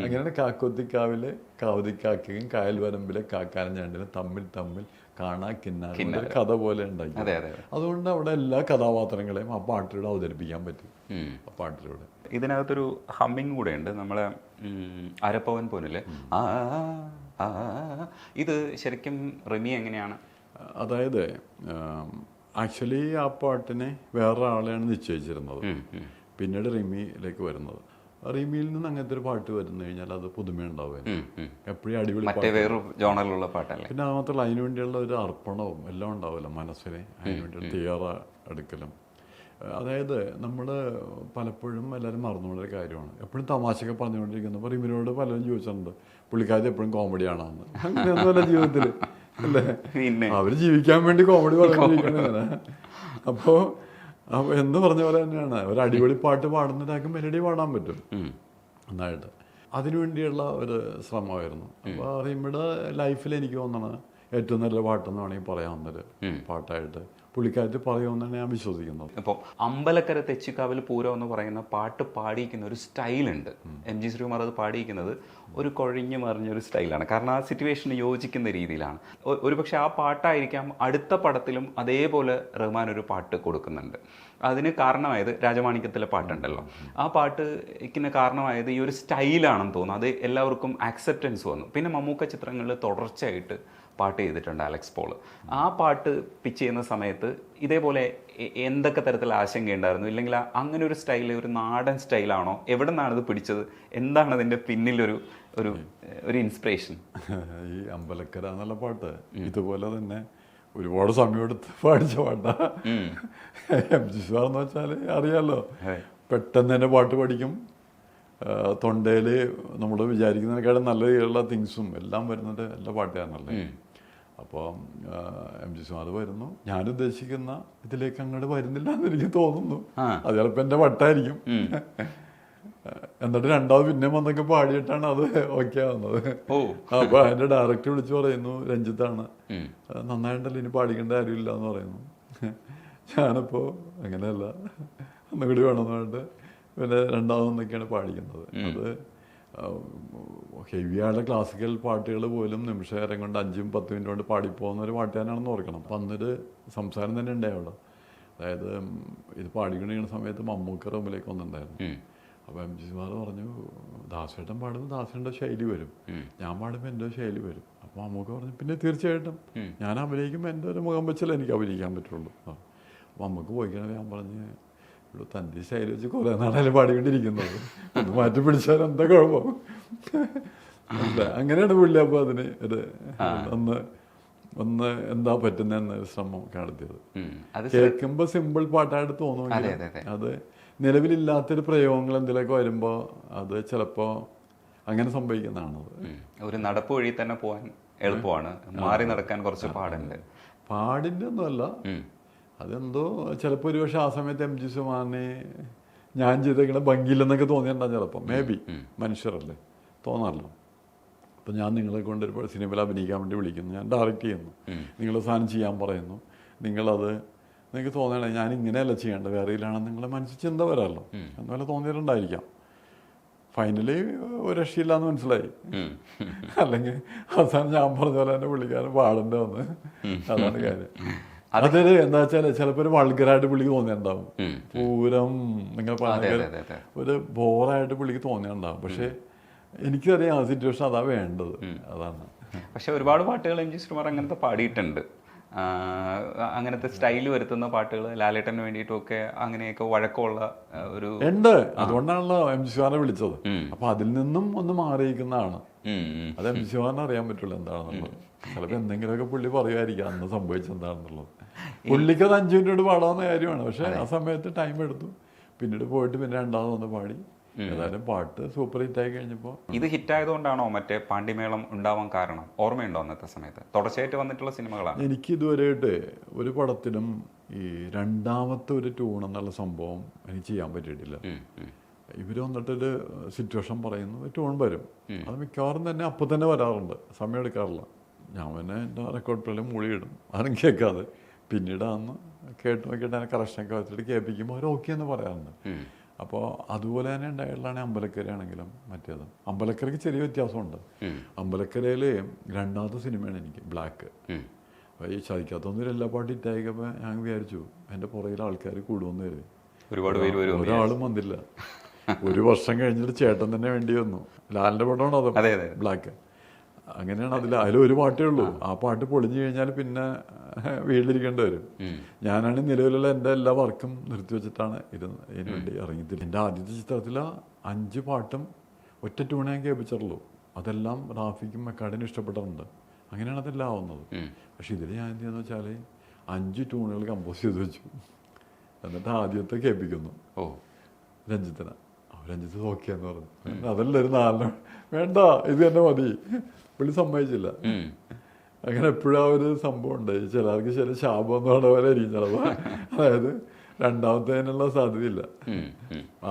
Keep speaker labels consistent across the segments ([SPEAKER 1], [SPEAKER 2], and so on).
[SPEAKER 1] അങ്ങനെയാണ് കാക്കൊത്തിക്കാവിലെ കാവതിക്കാക്കയും കായൽ വരമ്പിലെ കാക്കാനും ഞണ്ടിനും തമ്മിൽ തമ്മിൽ കാണാ കിന്നാര കഥ പോലെ ഉണ്ടാക്കി. അതുകൊണ്ട് അവിടെ എല്ലാ കഥാപാത്രങ്ങളെയും ആ പാട്ടിലൂടെ അവതരിപ്പിക്കാൻ പറ്റും. ആ പാട്ടിലൂടെ
[SPEAKER 2] ഇതിനകത്തൊരു ഹമ്മിങ് കൂടെ ഉണ്ട്. നമ്മളെ അരപ്പവൻ പോനില് ഇത് ശരിക്കും റിമി എങ്ങനെയാണ്?
[SPEAKER 1] അതായത് ആക്ച്വലി ആ പാട്ടിനെ വേറൊരാളെയാണ് നിശ്ചയിച്ചിരുന്നത്. പിന്നീട് റിമിയിലേക്ക് വരുന്നത്. റിമിയിൽ നിന്ന് അങ്ങനത്തെ ഒരു പാട്ട് വരുന്നു കഴിഞ്ഞാൽ അത് പുതുമയുണ്ടാവുക, എപ്പോഴും അടിപൊളി
[SPEAKER 2] ജോണറിലുള്ള പാട്ടല്ലേ.
[SPEAKER 1] പിന്നെ അത് മാത്രമല്ല അതിനു വേണ്ടിയുള്ള ഒരു അർപ്പണവും എല്ലാം ഉണ്ടാവില്ല മനസ്സിന്, അതിനു വേണ്ടി തയ്യാറെടുക്കലും. അതായത് നമ്മൾ പലപ്പോഴും എല്ലാവരും മറന്നുകൊണ്ടൊരു കാര്യമാണ്, എപ്പോഴും തമാശയൊക്കെ പറഞ്ഞുകൊണ്ടിരിക്കുന്നത്. അപ്പോൾ റിമിനോട് പലരും ചോദിച്ചിട്ടുണ്ട് പുള്ളിക്കാരി എപ്പോഴും കോമഡിയാണെന്ന്. അങ്ങനെയൊന്നുമല്ല ജീവിതത്തിൽ അല്ലേ, അവർ ജീവിക്കാൻ വേണ്ടി കോമഡി പറഞ്ഞിരിക്കണേ. അപ്പോൾ എന്ന് പറഞ്ഞ പോലെ തന്നെയാണ് ഒരു അടിപൊളി പാട്ട് പാടുന്നതിനൊക്കെ മെലഡി പാടാൻ പറ്റും നന്നായിട്ട്. അതിനുവേണ്ടിയുള്ള ഒരു ശ്രമമായിരുന്നു. അപ്പോൾ റിമിയുടെ ലൈഫിൽ എനിക്ക് തോന്നണത് ഏറ്റവും നല്ല പാട്ടെന്ന് വേണമെങ്കിൽ പറയാവുന്നൊരു പാട്ടായിട്ട് പുള്ളിക്കാരത്ത് പറയുമെന്നാണ് ഞാൻ വിശ്വസിക്കുന്നത്.
[SPEAKER 2] ഇപ്പോൾ അമ്പലക്കര തെച്ചിക്കാവിൽ പൂരം എന്ന് പറയുന്ന പാട്ട് പാടിയിരിക്കുന്ന ഒരു സ്റ്റൈലുണ്ട്. എം.ജി. ശ്രീകുമാർ അത് പാടിയിരിക്കുന്നത് ഒരു കൊഴിഞ്ഞു മറിഞ്ഞൊരു സ്റ്റൈലാണ്. കാരണം ആ സിറ്റുവേഷന് യോജിക്കുന്ന രീതിയിലാണ്. ഒരുപക്ഷെ ആ പാട്ടായിരിക്കാം അടുത്ത പടത്തിലും അതേപോലെ റഹ്മാൻ ഒരു പാട്ട് കൊടുക്കുന്നുണ്ട്. അതിന് കാരണമായത് രാജമാണിക്യത്തിലെ പാട്ടുണ്ടല്ലോ, ആ പാട്ടിന് കാരണമായത് ഈ ഒരു സ്റ്റൈലാണെന്ന് തോന്നുന്നു. അത് എല്ലാവർക്കും ആക്സെപ്റ്റൻസ് വന്നു. പിന്നെ മമ്മൂക്ക ചിത്രങ്ങളിൽ തുടർച്ചയായിട്ട് പാട്ട് ചെയ്തിട്ടുണ്ട് അലക്സ് പോൾ. ആ പാട്ട് പിച്ച് ചെയ്യുന്ന സമയത്ത് ഇതേപോലെ എന്തൊക്കെ തരത്തിൽ ആശങ്കയുണ്ടായിരുന്നു? ഇല്ലെങ്കിൽ അങ്ങനെ ഒരു സ്റ്റൈൽ ഒരു നാടൻ സ്റ്റൈലാണോ? എവിടെ നിന്നാണ് ഇത് പിടിച്ചത്? എന്താണ് അതിൻ്റെ പിന്നിലൊരു ഒരു ഒരു ഇൻസ്പിറേഷൻ?
[SPEAKER 1] ഈ അമ്പലക്കര എന്നുള്ള പാട്ട് ഇതുപോലെ തന്നെ ഒരുപാട് സമയമെടുത്ത് പാടിച്ച പാട്ടാണ്. എം.ജി. ശ്രീകുമാർ എന്ന് വെച്ചാൽ അറിയാമല്ലോ, പെട്ടെന്ന് തന്നെ പാട്ട് പഠിക്കും. തൊണ്ടയിൽ നമ്മൾ വിചാരിക്കുന്നതിനേക്കാളും നല്ല രീതിയിലുള്ള തിങ്സും എല്ലാം വരുന്നത് എല്ലാ പാട്ടുകാരനല്ലേ. അപ്പോൾ എം.ജി. ശ്രീകുമാർ വരുന്നു, ഞാൻ ഉദ്ദേശിക്കുന്ന ഇതിലേക്ക് അങ്ങോട്ട് വരുന്നില്ല എന്ന് എനിക്ക് തോന്നുന്നു. അത് ചിലപ്പോൾ എൻ്റെ വട്ടായിരിക്കും. എന്നിട്ട് രണ്ടാമത് പിന്നെ വന്നൊക്കെ പാടിയിട്ടാണ് അത് ഓക്കെ ആവുന്നത്. അപ്പോൾ അതിൻ്റെ ഡയറക്ടർ വിളിച്ച് പറയുന്നു, രഞ്ജിത്താണ്, നന്നായിട്ടല്ലോ ഇനി പാടിക്കേണ്ട കാര്യമില്ല എന്ന് പറയുന്നു. ഞാനിപ്പോൾ അങ്ങനെയല്ല, ഒന്നുകൂടി വേണമെന്ന് പറഞ്ഞിട്ട് പിന്നെ രണ്ടാമതൊന്നൊക്കെയാണ് പാടിക്കുന്നത്. അത് ഹെവിയായുള്ള ക്ലാസിക്കൽ പാട്ടുകൾ പോലും നിമിഷനേരം കൊണ്ട് 5-10 മിനിറ്റ് കൊണ്ട് പാടിപ്പോകുന്ന ഒരു പാട്ടുകാരനാണെന്ന് ഓർക്കണം. അപ്പം അന്നൊരു സംസാരം തന്നെ ഉണ്ടായി അവിടെ. അതായത് ഇത് പാടിക്കൊണ്ടിരിക്കുന്ന സമയത്ത് മമ്മൂക്ക റൂമിലേക്ക് വന്നിട്ടുണ്ടായിരുന്നു. അപ്പോൾ എം.ജി. ശ്രീകുമാർ പറഞ്ഞു, ദാസേട്ടൻ പാടുമ്പോൾ ദാസേട്ടൻ്റെ ശൈലി വരും, ഞാൻ പാടുമ്പോൾ എൻ്റെ ശൈലി വരും. അപ്പോൾ മമ്മൂക്ക പറഞ്ഞു, പിന്നെ തീർച്ചയായിട്ടും ഞാൻ അഭിനയിക്കുമ്പോൾ എൻ്റെ ഒരു മുഖം വെച്ചാലേ എനിക്ക് അഭിനയിക്കാൻ പറ്റുള്ളൂ. അപ്പോൾ മമ്മൂക്ക് പോയിക്കണേ ഞാൻ പറഞ്ഞ്, ഇവിടെ തൻ്റെ ശൈലി വെച്ച് കുറേ നാളായാലും പാടിക്കൊണ്ടിരിക്കുന്നത്, ഒന്ന് മാറ്റി പിടിച്ചാൽ എന്താ കുഴപ്പം? അങ്ങനെയാണ് പുള്ളി. അപ്പോൾ അതിന് ഒരു ഒന്ന് എന്താ പറ്റുന്നതെന്ന് ശ്രമം നടത്തിയത്. കേൾക്കുമ്പോൾ സിമ്പിൾ പാട്ടായിട്ട് തോന്നുമെങ്കിൽ അത് നിലവിലില്ലാത്തൊരു പ്രയോഗങ്ങൾ എന്തെങ്കിലുമൊക്കെ വരുമ്പോൾ അത് ചിലപ്പോൾ അങ്ങനെ സംഭവിക്കുന്നതാണത്.
[SPEAKER 2] ഒരു നടപ്പ് വഴി തന്നെ പോകാൻ എളുപ്പമാണ്, മാറി നടക്കാൻ കുറച്ച് പാടുണ്ട്.
[SPEAKER 1] പാടിൻ്റെ ഒന്നുമല്ല, അതെന്തോ ചിലപ്പോൾ ഒരു പക്ഷേ ആ സമയത്ത് എം.ജി. ശ്രീകുമാറിനെ ഞാൻ ചെയ്തേക്കണ ഭംഗിയില്ലെന്നൊക്കെ തോന്നിയിട്ടുണ്ടാകും ചിലപ്പോൾ. മേ ബി മനുഷ്യരല്ലേ, തോന്നാമല്ലോ. അപ്പം ഞാൻ നിങ്ങളെ കൊണ്ട് ഒരുപാട് സിനിമയിൽ അഭിനയിക്കാൻ വേണ്ടി വിളിക്കുന്നു, ഞാൻ ഡയറക്റ്റ് ചെയ്യുന്നു, നിങ്ങൾ സാധനം ചെയ്യാൻ പറയുന്നു, നിങ്ങൾക്ക് തോന്നണേ ഞാൻ ഇങ്ങനെയല്ല ചെയ്യേണ്ടത്, വേറെയിലാണെന്ന് നിങ്ങളുടെ മനസ്സിൽ ചിന്ത വരാമല്ലോ, അതുപോലെ തോന്നിയിട്ടുണ്ടായിരിക്കാം. ഫൈനലി ഒരു രക്ഷയില്ലാന്ന് മനസ്സിലായി. അല്ലെങ്കിൽ അവസാനം ഞാൻ പറഞ്ഞ പോലെ തന്നെ പുള്ളിക്കാരൻ പാടേണ്ടി വന്ന്. അതാണ് കാര്യം. അതൊരു എന്താ വെച്ചാൽ ചിലപ്പോൾ ഒരു വൾഗറായിട്ട് പുള്ളിക്ക് തോന്നിയിട്ടുണ്ടാവും. പൂരം നിങ്ങൾ പറഞ്ഞ ഒരു ബോറായിട്ട് പുള്ളിക്ക് തോന്നിയിട്ടുണ്ടാവും. പക്ഷെ എനിക്കറിയാം ആ സിറ്റുവേഷൻ അതാ വേണ്ടത്, അതാണ്.
[SPEAKER 2] പക്ഷെ ഒരുപാട് പാട്ടുകൾ എം.ജി. ശ്രീകുമാർ അങ്ങനത്തെ പാടിയിട്ടുണ്ട്. അങ്ങനത്തെ സ്റ്റൈൽ വരുത്തുന്ന പാട്ടുകൾ ലാലേട്ടന് വേണ്ടിയിട്ടൊക്കെ അങ്ങനെയൊക്കെ വഴക്കമുള്ള ഒരു
[SPEAKER 1] ഉണ്ട്. അതുകൊണ്ടാണല്ലോ എം.ജി. ശ്രീകുമാറിനെ വിളിച്ചത്. അപ്പൊ അതിൽ നിന്നും ഒന്ന് മാറിയിരിക്കുന്നതാണ്. അത് എം.ജി. ശ്രീകുമാറിന് അറിയാൻ പറ്റുള്ളൂ എന്താണെന്നുള്ളത്. ചിലപ്പോൾ എന്തെങ്കിലുമൊക്കെ പുള്ളി പറയുമായിരിക്കാം അന്ന് സംഭവിച്ചെന്താണെന്നുള്ളത്. പുള്ളിക്ക് അത് 5 മിനിറ്റ് കൊണ്ട് പാടാവുന്ന കാര്യമാണ്. പക്ഷെ ആ സമയത്ത് ടൈം എടുത്തു. പിന്നീട് പോയിട്ട് പിന്നെ രണ്ടാമത് വന്ന് പാടി. ഏതായാലും പാട്ട് സൂപ്പർ ഹിറ്റായി കഴിഞ്ഞപ്പോൾ. ഇത്
[SPEAKER 2] ഹിറ്റായതുകൊണ്ടാണോ മറ്റേ പാണ്ടിമേളം ഉണ്ടാവാൻ കാരണം? ഓർമ്മയുണ്ടോ അന്നത്തെ സമയത്ത് തുടർച്ചയായിട്ട് വന്നിട്ടുള്ള സിനിമകളാണ്?
[SPEAKER 1] എനിക്ക് ഇതുവരെയായിട്ട് ഒരു പടത്തിലും ഈ രണ്ടാമത്തെ ഒരു ട്യൂൺ എന്നുള്ള സംഭവം എനിക്ക് ചെയ്യാൻ പറ്റിയിട്ടില്ല. ഇവർ വന്നിട്ടൊരു സിറ്റുവേഷൻ പറയുന്നു, ട്യൂൺ വരും, അത് മിക്കവാറും തന്നെ അപ്പം തന്നെ വരാറുണ്ട്, സമയം എടുക്കാറില്ല. ഞാൻ പിന്നെ എൻ്റെ റെക്കോർഡ് പ്ലേയിൽ മൂളിയിടും, ആരും കേൾക്കാതെ. പിന്നീട് അന്ന് കേട്ട് നോക്കിയിട്ട് അതിനെ കറക്ഷനൊക്കെ വെച്ചിട്ട് കേൾപ്പിക്കുമ്പോൾ അവർ ഓക്കെ എന്ന് പറയാറുണ്ട്. അപ്പോൾ അതുപോലെ തന്നെ ഉണ്ടായിട്ടുള്ളതാണ് അമ്പലക്കരയാണെങ്കിലും മറ്റേത്. അമ്പലക്കരയ്ക്ക് ചെറിയ വ്യത്യാസമുണ്ട്. അമ്പലക്കരയിൽ രണ്ടാമത്തെ സിനിമയാണ് എനിക്ക് ബ്ലാക്ക്. അപ്പോൾ ഈ ചതിക്കാത്തൊന്നും എല്ലാ പാട്ടും ഇറ്റായിക്കപ്പോൾ ഞാൻ വിചാരിച്ചു എൻ്റെ പുറകിൽ ആൾക്കാർ കൂടുമെന്ന് കരുതി.
[SPEAKER 2] ഒരുപാട് പേര് വരും.
[SPEAKER 1] ഒരാളും വന്നില്ല. ഒരു വർഷം കഴിഞ്ഞിട്ട് ചേട്ടൻ തന്നെ വേണ്ടി വന്നു. ലാലിൻ്റെ പടമാണ് അത് ബ്ലാക്ക്. അങ്ങനെയാണ് അതിലൊരു പാട്ടേ ഉള്ളൂ. ആ പാട്ട് പൊളിഞ്ഞു കഴിഞ്ഞാൽ പിന്നെ വീട്ടിലിരിക്കേണ്ടി വരും. ഞാനാണ് നിലവിലുള്ള എൻ്റെ എല്ലാ വർക്കും നിർത്തിവെച്ചിട്ടാണ് ഇതിനു വേണ്ടി ഇറങ്ങിയത്. എൻ്റെ ആദ്യത്തെ ചിത്രത്തിൽ 5 പാട്ടും ഒറ്റ ട്യൂണേ ഞാൻ കേൾപ്പിച്ചിട്ടുള്ളൂ. അതെല്ലാം റാഫിക്കും മെക്കാഡിനും ഇഷ്ടപ്പെട്ടിട്ടുണ്ട്. അങ്ങനെയാണ് അതെല്ലാം ആവുന്നത്. പക്ഷെ ഇതിൽ ഞാൻ എന്ത് ചെയ്യുന്നത് വെച്ചാൽ 5 ട്യൂണുകൾ കമ്പോസ് ചെയ്ത് വെച്ചു. എന്നിട്ട് ആദ്യത്തെ കേൾപ്പിക്കുന്നു രഞ്ജിത്തിനെ. രഞ്ജിത്ത് നോക്കിയെന്ന് പറഞ്ഞു. അതല്ല ഒരു 4 വേണ്ട ഇത് തന്നെ മതി. പുള്ളി സമ്മതിച്ചില്ല. അങ്ങനെ എപ്പോഴും ആ ഒരു സംഭവം ഉണ്ട്. ചിലർക്ക് ചില ശാപം എന്ന് പറഞ്ഞ പോലെ ആയിരിക്കും ചിലപ്പോൾ. അതായത് രണ്ടാമത്തേനുള്ള സാധ്യതയില്ല.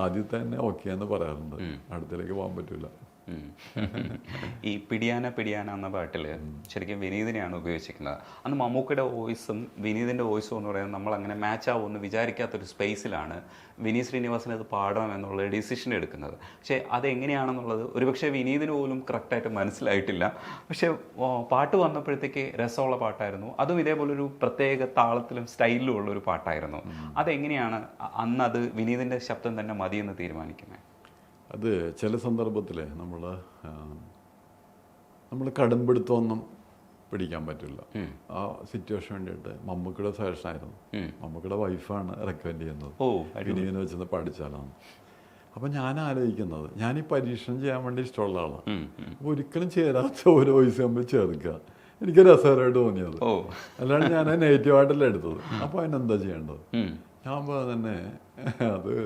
[SPEAKER 1] ആദ്യത്തെ തന്നെ ഓക്കെ എന്ന് പറയാറുണ്ട്. അടുത്തേക്ക് പോകാൻ പറ്റില്ല.
[SPEAKER 2] ഈ പിടിയാന പിടിയാന എന്ന പാട്ടിൽ ശരിക്കും വിനീതിനെയാണ് ഉപയോഗിച്ചിരിക്കുന്നത്. അന്ന് മമ്മൂക്കയുടെ വോയിസും വിനീതിൻ്റെ വോയിസും എന്ന് പറയുന്നത് നമ്മൾ അങ്ങനെ മാച്ച് ആവുമെന്ന് വിചാരിക്കാത്തൊരു സ്പേസിലാണ് വിനീത് ശ്രീനിവാസൻ അത് പാടണം എന്നുള്ള ഡിസിഷൻ എടുക്കുന്നത്. പക്ഷേ അതെങ്ങനെയാണെന്നുള്ളത് ഒരുപക്ഷെ വിനീതിന് പോലും കറക്റ്റായിട്ട് മനസ്സിലായിട്ടില്ല. പക്ഷേ പാട്ട് വന്നപ്പോഴത്തേക്ക് രസമുള്ള പാട്ടായിരുന്നു. അതും ഇതേപോലൊരു പ്രത്യേക താളത്തിലും സ്റ്റൈലിലും ഉള്ളൊരു പാട്ടായിരുന്നു. അതെങ്ങനെയാണ് അന്ന് അത് വിനീതിൻ്റെ ശബ്ദം തന്നെ മതിയെന്ന് തീരുമാനിക്കുന്നത്?
[SPEAKER 1] അത് ചില സന്ദർഭത്തിൽ നമ്മൾ കടുംപിടുത്തമൊന്നും പിടിക്കാൻ പറ്റില്ല. ആ സിറ്റുവേഷൻ വേണ്ടിയിട്ട് മമ്മൂക്കയുടെ സജഷനായിരുന്നു. മമ്മൂക്കയുടെ വൈഫാണ് റെക്കമെൻഡ് ചെയ്യുന്നത് വിനീതിനെ വെച്ചെന്ന് പഠിച്ചാലാണ്. അപ്പം ഞാൻ ആലോചിക്കുന്നത്, ഞാൻ ഈ പരീക്ഷണം ചെയ്യാൻ വേണ്ടി ഇഷ്ടമുള്ള ആളാണ്. അപ്പോൾ ഒരിക്കലും ചേരാത്ത ഒരു വോയിസ് നമ്മൾ ചേർക്കുക എനിക്ക് രസകരമായിട്ട് തോന്നിയത്. അല്ലാണ്ട് ഞാൻ നെഗറ്റീവായിട്ടല്ല എടുത്തത്. അപ്പോൾ അതിനെന്താ ചെയ്യേണ്ടത്? ഞാൻ തന്നെ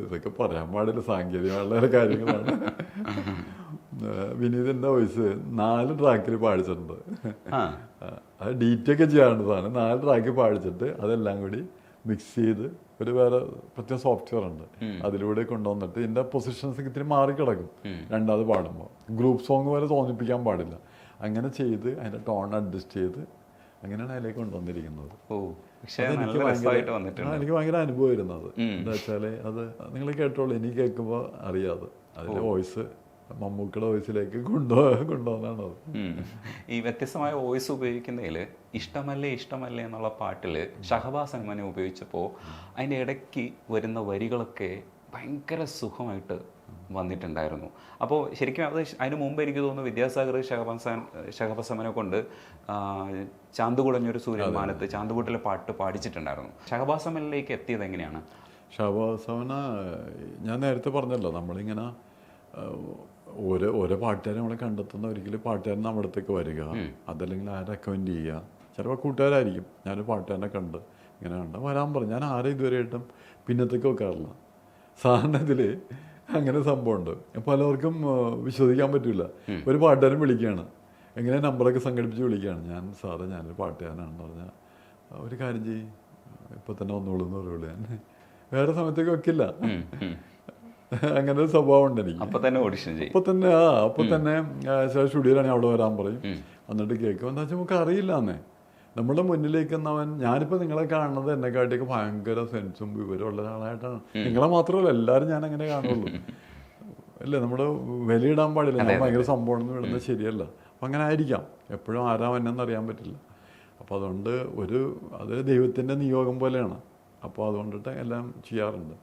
[SPEAKER 1] ഇതൊക്കെ പറയാൻ പാടില്ല, സാങ്കേതികമായുള്ള കാര്യങ്ങളാണ്. വിനീതിൻ്റെ വോയിസ് 4 ട്രാക്കിൽ പാടിച്ചിട്ടുണ്ട്. അത് ഡീറ്റൊക്കെ ചെയ്യാനുള്ളതാണ്. 4 ട്രാക്കിൽ പാടിച്ചിട്ട് അതെല്ലാം കൂടി മിക്സ് ചെയ്ത് ഒരു വേറെ പ്രത്യേക സോഫ്റ്റ്വെയർ ഉണ്ട്, അതിലൂടെ കൊണ്ടുവന്നിട്ട് ഇതിൻ്റെ പൊസിഷൻസ് ഇത്തിരി മാറിക്കിടക്കും രണ്ടാമത് പാടുമ്പോൾ. ഗ്രൂപ്പ് സോങ് പോലെ തോന്നിപ്പിക്കാൻ പാടില്ല. അങ്ങനെ ചെയ്ത് അതിൻ്റെ ടോൺ അഡ്ജസ്റ്റ് ചെയ്ത് അങ്ങനെയാണ് അതിലേക്ക് കൊണ്ടുവന്നിരിക്കുന്നത്. എനിക്ക് ഭയങ്കര അനുഭവം വരുന്നത് എന്താ വെച്ചാൽ, അത് നിങ്ങൾ കേട്ടോളൂ. എനിക്ക് കേൾക്കുമ്പോൾ അറിയാതെ അതിൻ്റെ വോയിസ് മമ്മൂക്കയുടെ വോയിസിലേക്ക് കൊണ്ടുവന്നാണ് അത്.
[SPEAKER 2] ഈ വ്യത്യസ്തമായ വോയിസ് ഉപയോഗിക്കുന്നതിൽ ഇഷ്ടമല്ലേ ഇഷ്ടമല്ലേ എന്നുള്ള പാട്ടിൽ ഷഹബാസ് അമനെ ഉപയോഗിച്ചപ്പോൾ അതിൻ്റെ ഇടയ്ക്ക് വരുന്ന വരികളൊക്കെ ഭയങ്കര സുഖമായിട്ട് വന്നിട്ടുണ്ടായിരുന്നു. അപ്പോൾ ശരിക്കും അത് അതിന് മുമ്പ് എനിക്ക് തോന്നുന്നു വിദ്യാസാഗർ ഷഹബാസ് അമനെ കൊണ്ട് ചാന്തുകുടഞ്ഞൊരു സൂര്യമാനത്ത് ചാന്തുകൂട്ടിലെ പാട്ട് പാടിച്ചിട്ടുണ്ടായിരുന്നു. ഷഹബാസ് അമനിലേക്ക് എത്തിയത് എങ്ങനെയാണ്?
[SPEAKER 1] ഷഹബാസ് അമന ഞാൻ നേരത്തെ പറഞ്ഞല്ലോ, നമ്മളിങ്ങനെ ഓരോ പാട്ടുകാരെ നമ്മളെ കണ്ടെത്തുന്ന ഒരിക്കലും പാട്ടുകാരൻ നമ്മുടെ അടുത്തേക്ക് വരിക, അതല്ലെങ്കിൽ ആരെ റെക്കമെൻഡ് ചെയ്യുക. ചിലപ്പോൾ കൂട്ടുകാരായിരിക്കും. ഞാനൊരു പാട്ടുകാരനെ കണ്ട് ഇങ്ങനെ കണ്ട വരാൻ പറഞ്ഞു. ഞാൻ ആരെയും ഇതുവരെയായിട്ടും പിന്നത്തേക്ക് വെക്കാറില്ല. സാധാരണത്തിൽ അങ്ങനെ സംഭവമുണ്ട്. പലർക്കും വിശ്വസിക്കാൻ പറ്റില്ല. ഒരു പാട്ടുകാരൻ വിളിക്കുകയാണ്, എങ്ങനെ നമ്പറൊക്കെ സംഘടിപ്പിച്ച് വിളിക്കുകയാണ്. ഞാനൊരു പാട്ടുകാരനാണെന്ന് പറഞ്ഞാൽ ഒരു കാര്യം ചെയ്യും, ഇപ്പം തന്നെ ഒന്നുള്ളൂ എന്ന് പറയുള്ളൂ. ഞാൻ വേറെ സമയത്തേക്ക് വെക്കില്ല. അങ്ങനെ ഒരു സ്വഭാവം ഉണ്ട് എനിക്ക്.
[SPEAKER 2] അപ്പം തന്നെ ഓഡിഷൻ ചെയ്യും.
[SPEAKER 1] അപ്പം തന്നെ സ്റ്റുഡിയോയിലാണെങ്കിൽ അവിടെ വരാൻ പറയും. എന്നിട്ട് കേൾക്കും. എന്താ വെച്ചാൽ നമുക്ക് അറിയില്ല എന്നേ നമ്മുടെ മുന്നിലേക്ക് എന്നവൻ. ഞാനിപ്പോൾ നിങ്ങളെ കാണുന്നത് എന്നെക്കാട്ടിയൊക്കെ ഭയങ്കര സെൻസും വിവരവും ഉള്ള ഒരാളായിട്ടാണ്. നിങ്ങളെ മാത്രമല്ല, എല്ലാവരും ഞാൻ അങ്ങനെ കാണുള്ളൂ അല്ലേ. നമ്മൾ വിലയിടാൻ പാടില്ല. ഞാൻ ഭയങ്കര സംഭവം വിടുന്നത് ശരിയല്ല. അപ്പം അങ്ങനെ ആയിരിക്കാം. എപ്പോഴും ആരാ എന്നെന്ന് അറിയാൻ പറ്റില്ല. അപ്പോൾ അതുകൊണ്ട് അത് ദൈവത്തിൻ്റെ നിയോഗം പോലെയാണ്. അപ്പോൾ അതുകൊണ്ടിട്ട് എല്ലാം ചെയ്യാറുണ്ട്.